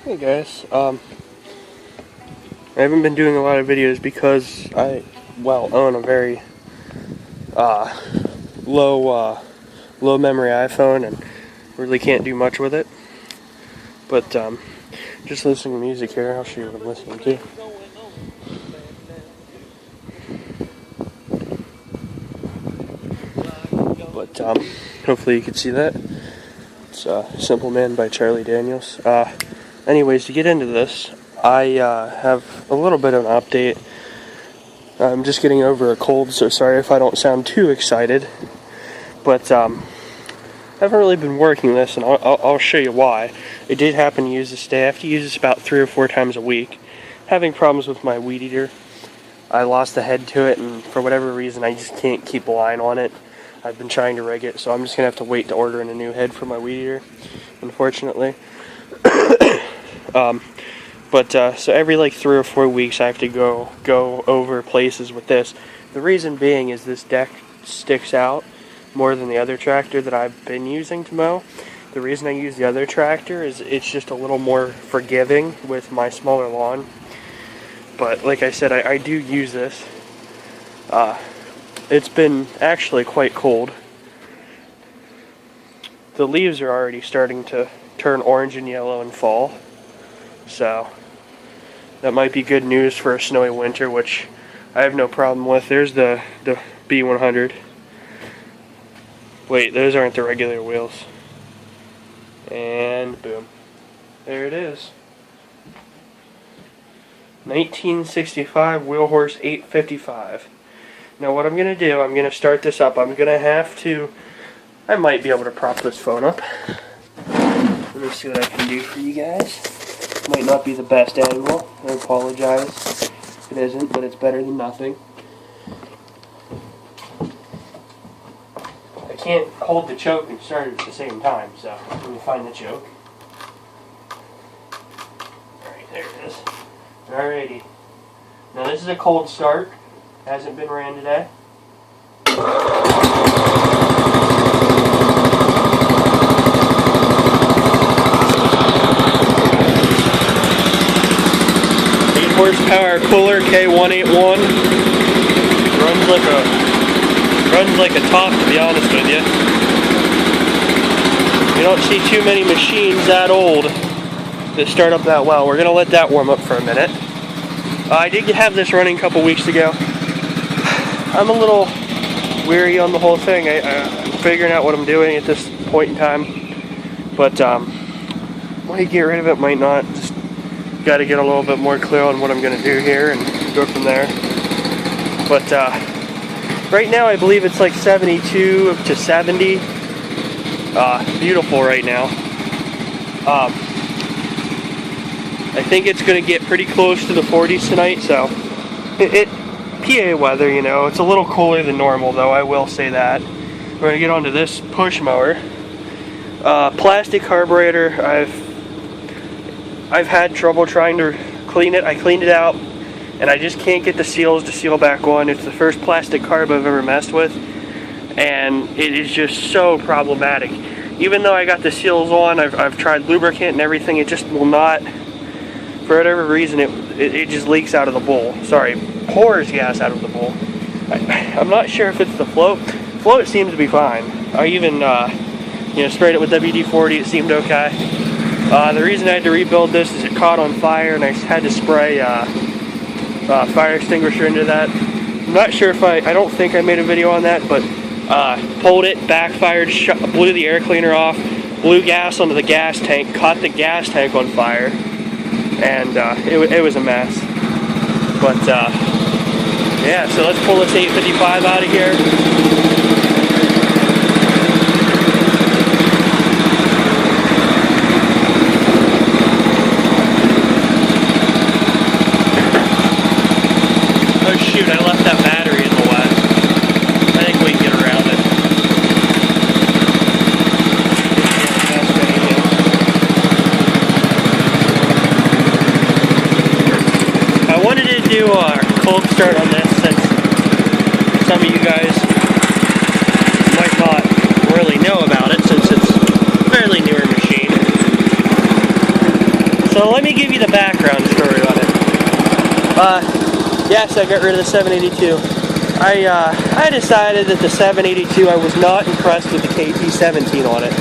Hey guys, I haven't been doing a lot of videos because I, own a very low memory iPhone and really can't do much with it. But just listening to music here, I'll show you what I'm listening to. But hopefully you can see that. It's Simple Man by Charlie Daniels. Anyways, to get into this, I have a little bit of an update. I'm just getting over a cold, so sorry if I don't sound too excited. But I haven't really been working this, and I'll show you why. I did happen to use this today. I have to use this about 3 or 4 times a week. Having problems with my weed eater. I lost the head to it, and for whatever reason, I just can't keep a line on it. I've been trying to rig it, so I'm just going to have to wait to order in a new head for my weed eater, unfortunately. So every like 3 or 4 weeks I have to go over places with this. The reason being is this deck sticks out more than the other tractor that I've been using to mow. The reason I use the other tractor is it's just a little more forgiving with my smaller lawn. But like I said, I do use this. It's been actually quite cold. The leaves are already starting to turn orange and yellow in fall. So that might be good news for a snowy winter, which I have no problem with. There's the B100. Wait, those aren't the regular wheels. And boom. There it is. 1965 Wheelhorse 855. Now what I'm going to do, I'm going to start this up. I'm going to have to, I might be able to prop this phone up. Let me see what I can do for you guys. Might not be the best angle. I apologize if it isn't, but it's better than nothing. I can't hold the choke and start it at the same time, so let me find the choke. Alright, there it is. Alrighty. Now this is a cold start. Hasn't been ran today. 8 horsepower Kohler K181. Runs like a top, to be honest with you. You don't see too many machines that old that start up that well. We're gonna let that warm up for a minute. I did have this running a couple weeks ago. I'm a little weary on the whole thing. I'm figuring out what I'm doing at this point in time. But might get rid of it, might not. Just got to get a little bit more clear on what I'm going to do here and go from there. But right now I believe it's like 72 to 70. Beautiful right now. I think it's going to get pretty close to the 40s tonight, so PA weather, you know, it's a little cooler than normal, though, I will say that. We're going to get onto this push mower. Plastic carburetor, I've had trouble trying to clean it. I cleaned it out, and I just can't get the seals to seal back on. It's the first plastic carb I've ever messed with, and it is just so problematic. Even though I got the seals on, I've tried lubricant and everything, it just will not, for whatever reason, it just leaks out of the bowl. Sorry, pours gas out of the bowl. I'm not sure if it's the float. Float seems to be fine. I even sprayed it with WD-40. It seemed okay. The reason I had to rebuild this is it caught on fire, and I had to spray fire extinguisher into that. I'm not sure if I don't think I made a video on that, but pulled it, backfired, blew the air cleaner off, blew gas onto the gas tank, caught the gas tank on fire, and it was a mess. But yeah, so let's pull this 855 out of here. Oh shoot, I left that battery in the wet. I think we can get around it. I wanted to do a cold start on this since some of you guys might not really know about it, since it's a fairly newer machine. So let me give you the background story on it. Yes, I got rid of the 782. I decided that the 782, I was not impressed with the KT17 on it.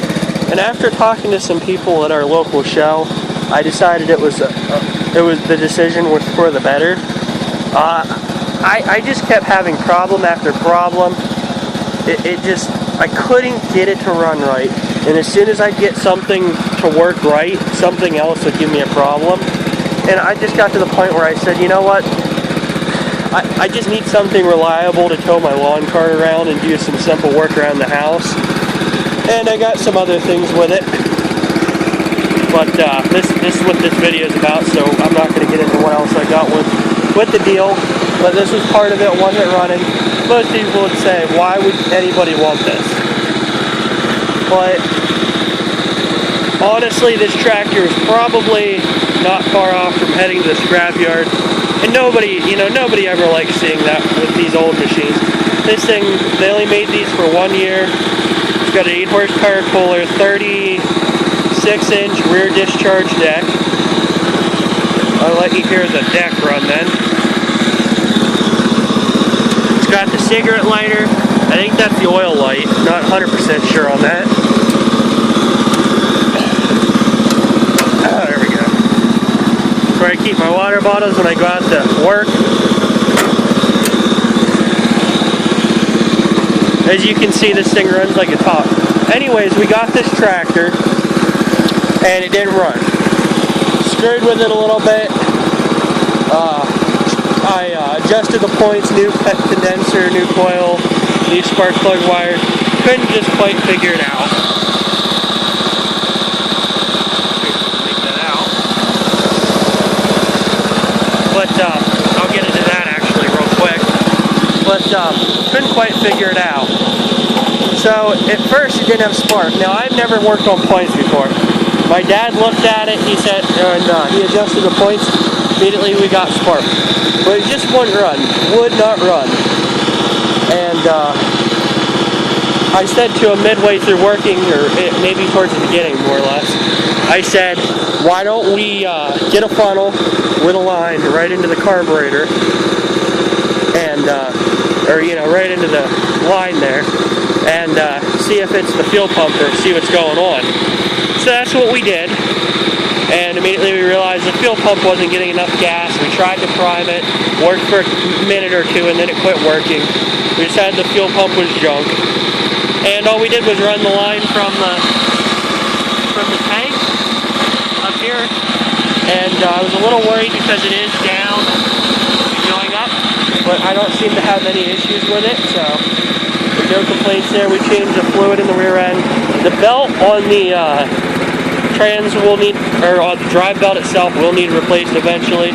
And after talking to some people at our local show, I decided it was the decision was for the better. I just kept having problem after problem. I couldn't get it to run right. And as soon as I'd get something to work right, something else would give me a problem. And I just got to the point where I said, you know what? I just need something reliable to tow my lawn cart around and do some simple work around the house. And I got some other things with it. But this is what this video is about, so I'm not going to get into what else I got with the deal. But this was part of it, wasn't running. Most people would say, why would anybody want this? But honestly, this tractor is probably not far off from heading to the scrapyard. And nobody ever likes seeing that with these old machines. This thing, they only made these for 1 year. It's got an 8 horsepower Kohler, 36-inch rear discharge deck. I'll let you hear the deck run then. It's got the cigarette lighter. I think that's the oil light. Not 100% sure on that. Oh, there we go. Where I keep my water bottles when I go out to work. As you can see, this thing runs like a top. Anyways, we got this tractor, and it didn't run. Screwed with it a little bit. I adjusted the points, new pet condenser, new coil, new spark plug wire. Couldn't just quite figure it out. Take that out. But I'll get into that actually real quick. But couldn't quite figure it out. So at first it didn't have spark. Now I've never worked on points before. My dad looked at it, he said, and he adjusted the points. Immediately we got spark. But it just wouldn't run. Would not run. And I said to him midway through working, or maybe towards the beginning more or less, I said, why don't we get a funnel with a line right into the carburetor and right into the line there, and see if it's the fuel pump or see what's going on. So that's what we did, and immediately we realized the fuel pump wasn't getting enough gas. We tried to prime it, worked for a minute or two, and then it quit working. We decided the fuel pump was junk, and all we did was run the line from the tank up here, and I was a little worried because it is down and going up, but I don't seem to have any issues with it, so there's no complaints there. We changed the fluid in the rear end. The belt on the trans will need, or on the drive belt itself will need replaced eventually.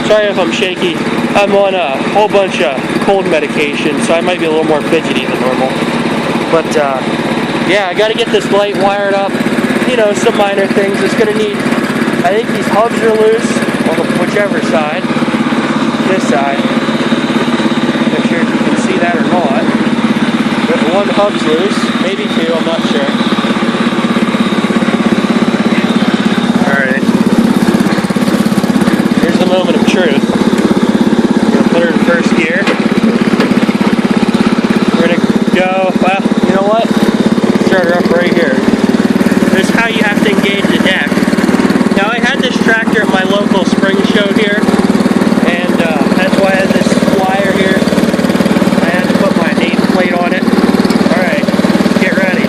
Sorry if I'm shaky. I'm on a whole bunch of cold medication, so I might be a little more fidgety than normal. But yeah, I got to get this light wired up. Some minor things. It's going to need, I think these hubs are loose on whichever side. This side. Not sure if you can see that or not. But one hub's loose, maybe two, I'm not sure. Alright. Here's the moment of truth. I'm going to put her in first gear. We're going to go, well, you know what? Start her up right here. This is how you have to engage the deck. Now I had this tractor at my local spring show here, and that's why I had this wire here. I had to put my nameplate on it. Alright, get ready.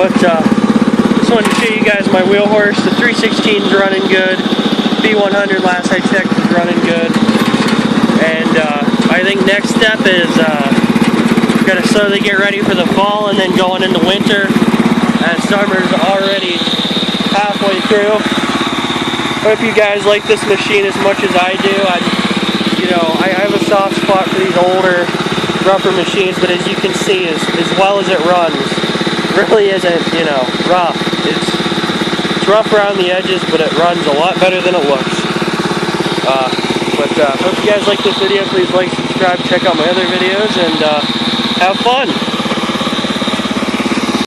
But just wanted to show you guys my wheel horse. The 316 is running good. B100 last I checked is running good. And I think next step is gotta slowly get ready for the fall and then going into winter. And summer's already halfway through. Hope you guys like this machine as much as I do. I have a soft spot for these older, rougher machines, but as you can see, as well as it runs, really isn't, rough. It's rough around the edges, but it runs a lot better than it looks. Hope you guys like this video. Please like, subscribe, check out my other videos, and have fun.